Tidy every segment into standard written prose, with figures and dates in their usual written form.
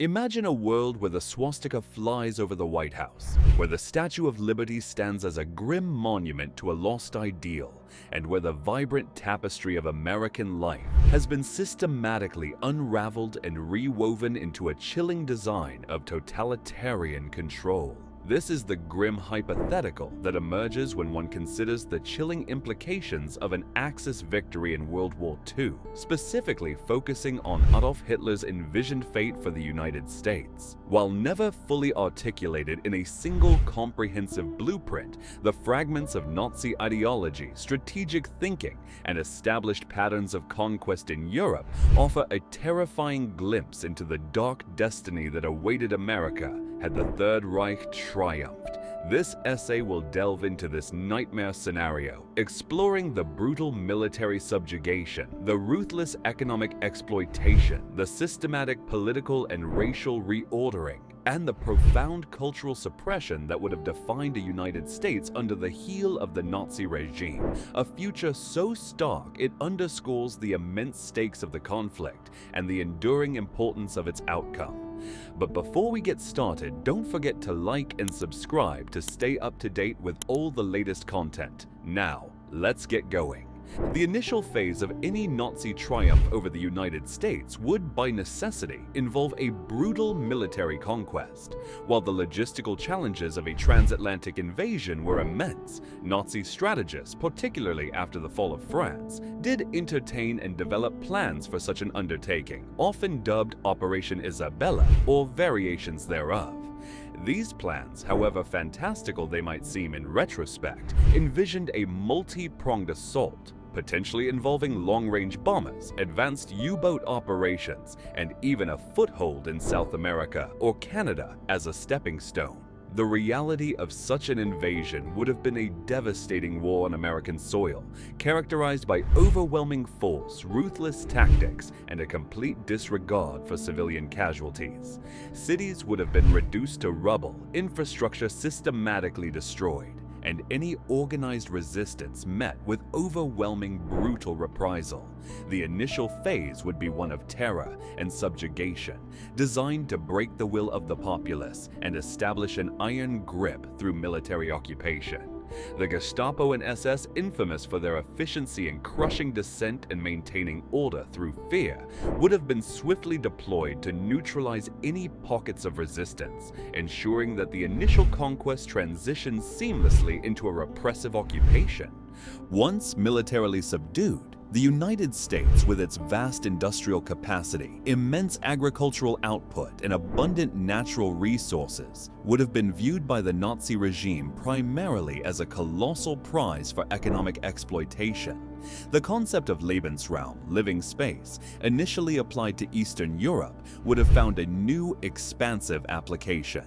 Imagine a world where the swastika flies over the White House, where the Statue of Liberty stands as a grim monument to a lost ideal, and where the vibrant tapestry of American life has been systematically unraveled and rewoven into a chilling design of totalitarian control. This is the grim hypothetical that emerges when one considers the chilling implications of an Axis victory in World War II, specifically focusing on Adolf Hitler's envisioned fate for the United States. While never fully articulated in a single comprehensive blueprint, the fragments of Nazi ideology, strategic thinking, and established patterns of conquest in Europe offer a terrifying glimpse into the dark destiny that awaited America had the Third Reich triumphed. This essay will delve into this nightmare scenario, exploring the brutal military subjugation, the ruthless economic exploitation, the systematic political and racial reordering, and the profound cultural suppression that would have defined a United States under the heel of the Nazi regime, a future so stark it underscores the immense stakes of the conflict and the enduring importance of its outcome. But before we get started, don't forget to like and subscribe to stay up to date with all the latest content. Now, let's get going. The initial phase of any Nazi triumph over the United States would, by necessity, involve a brutal military conquest. While the logistical challenges of a transatlantic invasion were immense, Nazi strategists, particularly after the fall of France, did entertain and develop plans for such an undertaking, often dubbed Operation Isabella or variations thereof. These plans, however fantastical they might seem in retrospect, envisioned a multi-pronged assault, potentially involving long-range bombers, advanced U-boat operations, and even a foothold in South America or Canada as a stepping stone. The reality of such an invasion would have been a devastating war on American soil, characterized by overwhelming force, ruthless tactics, and a complete disregard for civilian casualties. Cities would have been reduced to rubble, infrastructure systematically destroyed, and any organized resistance met with overwhelming brutal reprisal. The initial phase would be one of terror and subjugation, designed to break the will of the populace and establish an iron grip through military occupation. The Gestapo and SS, infamous for their efficiency in crushing dissent and maintaining order through fear, would have been swiftly deployed to neutralize any pockets of resistance, ensuring that the initial conquest transitioned seamlessly into a repressive occupation. Once militarily subdued, the United States, with its vast industrial capacity, immense agricultural output, and abundant natural resources, would have been viewed by the Nazi regime primarily as a colossal prize for economic exploitation. The concept of Lebensraum, living space, initially applied to Eastern Europe, would have found a new, expansive application.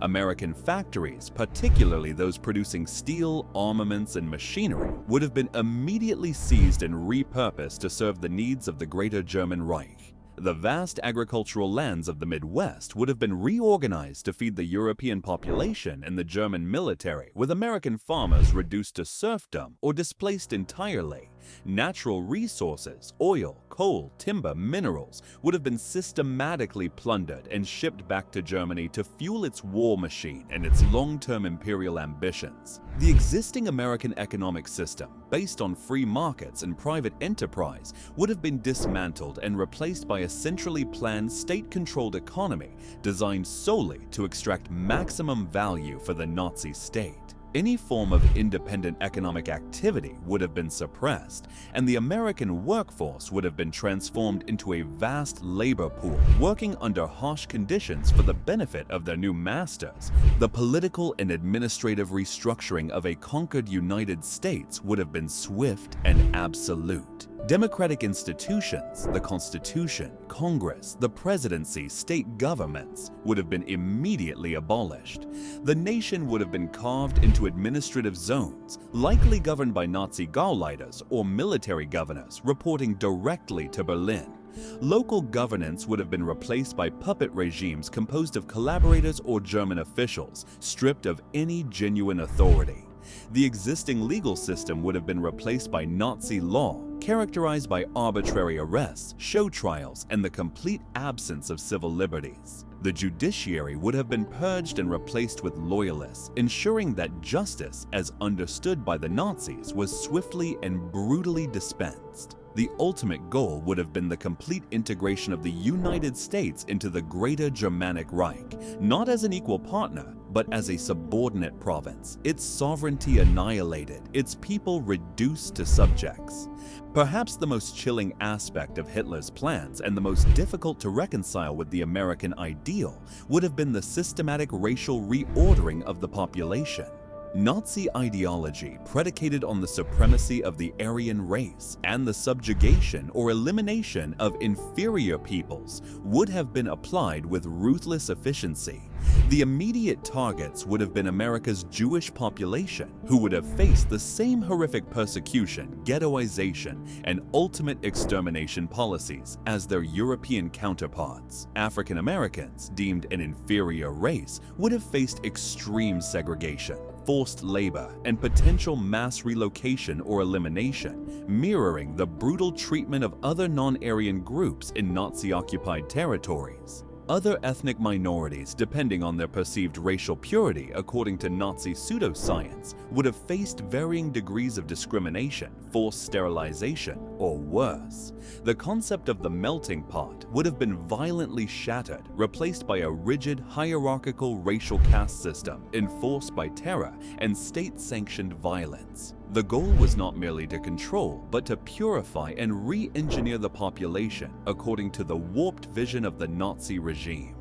American factories, particularly those producing steel, armaments, and machinery, would have been immediately seized and repurposed to serve the needs of the Greater German Reich. The vast agricultural lands of the Midwest would have been reorganized to feed the European population and the German military, with American farmers reduced to serfdom or displaced entirely. Natural resources, oil, coal, timber, minerals, would have been systematically plundered and shipped back to Germany to fuel its war machine and its long-term imperial ambitions. The existing American economic system, based on free markets and private enterprise, would have been dismantled and replaced by a centrally planned, state-controlled economy designed solely to extract maximum value for the Nazi state. Any form of independent economic activity would have been suppressed, and the American workforce would have been transformed into a vast labor pool, working under harsh conditions for the benefit of their new masters. The political and administrative restructuring of a conquered United States would have been swift and absolute. Democratic institutions, the Constitution, Congress, the presidency, state governments, would have been immediately abolished. The nation would have been carved into administrative zones, likely governed by Nazi Gauleiters or military governors reporting directly to Berlin. Local governance would have been replaced by puppet regimes composed of collaborators or German officials, stripped of any genuine authority. The existing legal system would have been replaced by Nazi law, characterized by arbitrary arrests, show trials, and the complete absence of civil liberties. The judiciary would have been purged and replaced with loyalists, ensuring that justice, as understood by the Nazis, was swiftly and brutally dispensed. The ultimate goal would have been the complete integration of the United States into the Greater Germanic Reich, not as an equal partner, but as a subordinate province, its sovereignty annihilated, its people reduced to subjects. Perhaps the most chilling aspect of Hitler's plans and the most difficult to reconcile with the American ideal would have been the systematic racial reordering of the population. Nazi ideology predicated on the supremacy of the Aryan race and the subjugation or elimination of inferior peoples would have been applied with ruthless efficiency. The immediate targets would have been America's Jewish population, who would have faced the same horrific persecution, ghettoization, and ultimate extermination policies as their European counterparts. African Americans, deemed an inferior race, would have faced extreme segregation, forced labor, and potential mass relocation or elimination, mirroring the brutal treatment of other non-Aryan groups in Nazi-occupied territories. Other ethnic minorities, depending on their perceived racial purity according to Nazi pseudoscience, would have faced varying degrees of discrimination, forced sterilization, or worse. The concept of the melting pot would have been violently shattered, replaced by a rigid hierarchical racial caste system enforced by terror and state-sanctioned violence. The goal was not merely to control, but to purify and re-engineer the population according to the warped vision of the Nazi regime.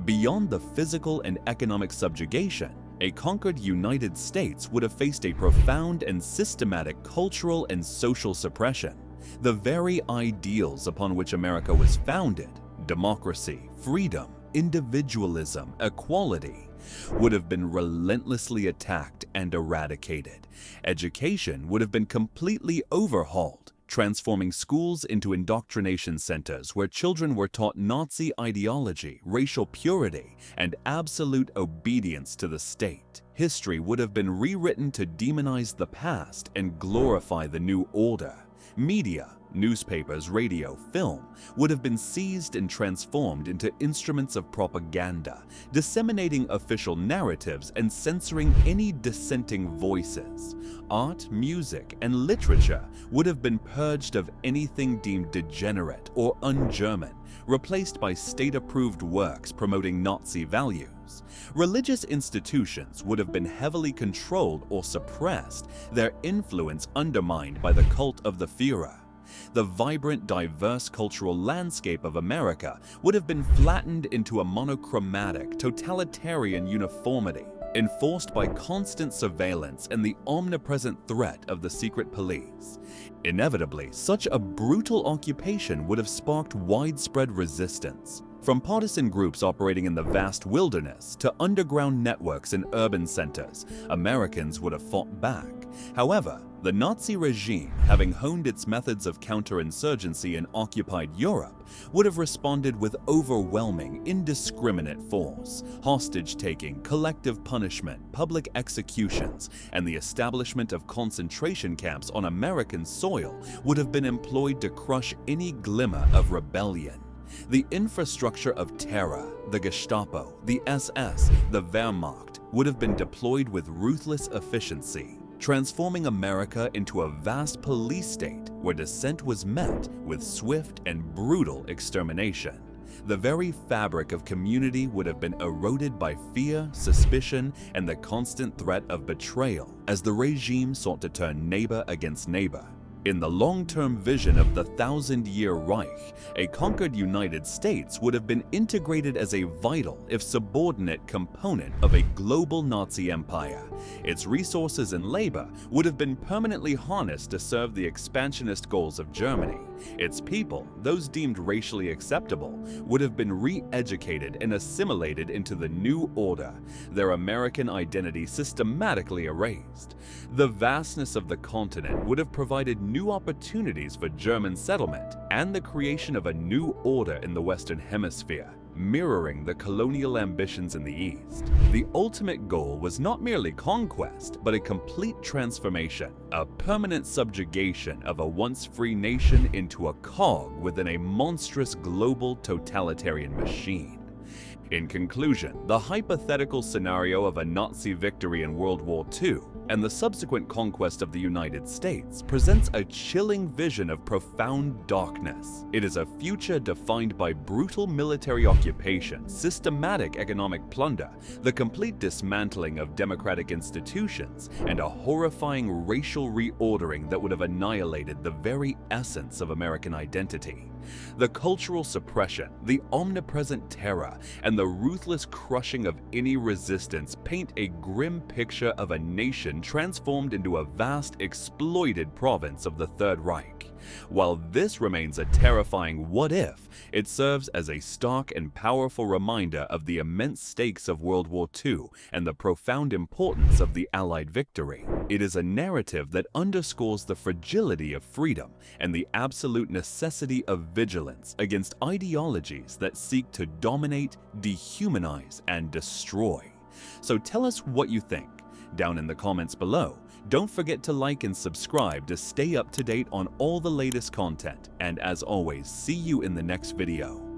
Beyond the physical and economic subjugation, a conquered United States would have faced a profound and systematic cultural and social suppression. The very ideals upon which America was founded, democracy, freedom, individualism, equality, would have been relentlessly attacked and eradicated. Education would have been completely overhauled, transforming schools into indoctrination centers where children were taught Nazi ideology, racial purity, and absolute obedience to the state. History would have been rewritten to demonize the past and glorify the new order. Media, newspapers, radio, film would have been seized and transformed into instruments of propaganda, disseminating official narratives and censoring any dissenting voices. Art, music, and literature would have been purged of anything deemed degenerate or un-German, replaced by state-approved works promoting Nazi values. Religious institutions would have been heavily controlled or suppressed, their influence undermined by the cult of the Führer. The vibrant, diverse cultural landscape of America would have been flattened into a monochromatic, totalitarian uniformity, enforced by constant surveillance and the omnipresent threat of the secret police. Inevitably, such a brutal occupation would have sparked widespread resistance. From partisan groups operating in the vast wilderness to underground networks in urban centers, Americans would have fought back. However, the Nazi regime, having honed its methods of counterinsurgency in occupied Europe, would have responded with overwhelming, indiscriminate force. Hostage-taking, collective punishment, public executions, and the establishment of concentration camps on American soil would have been employed to crush any glimmer of rebellion. The infrastructure of terror, the Gestapo, the SS, the Wehrmacht, would have been deployed with ruthless efficiency, transforming America into a vast police state where dissent was met with swift and brutal extermination. The very fabric of community would have been eroded by fear, suspicion, and the constant threat of betrayal as the regime sought to turn neighbor against neighbor. In the long-term vision of the thousand-year Reich, a conquered United States would have been integrated as a vital, if subordinate, component of a global Nazi empire. Its resources and labor would have been permanently harnessed to serve the expansionist goals of Germany. Its people, those deemed racially acceptable, would have been re-educated and assimilated into the new order, their American identity systematically erased. The vastness of the continent would have provided new opportunities for German settlement and the creation of a new order in the Western Hemisphere. mirroring the colonial ambitions in the East. The ultimate goal was not merely conquest, but a complete transformation, a permanent subjugation of a once free nation into a cog within a monstrous global totalitarian machine. In conclusion, the hypothetical scenario of a Nazi victory in World War II and the subsequent conquest of the United States presents a chilling vision of profound darkness. It is a future defined by brutal military occupation, systematic economic plunder, the complete dismantling of democratic institutions, and a horrifying racial reordering that would have annihilated the very essence of American identity. The cultural suppression, the omnipresent terror, and the ruthless crushing of any resistance paint a grim picture of a nation transformed into a vast, exploited province of the Third Reich. While this remains a terrifying what-if, it serves as a stark and powerful reminder of the immense stakes of World War II and the profound importance of the Allied victory. It is a narrative that underscores the fragility of freedom and the absolute necessity of vigilance against ideologies that seek to dominate, dehumanize, and destroy. So tell us what you think down in the comments below. Don't forget to like and subscribe to stay up to date on all the latest content, and as always, see you in the next video.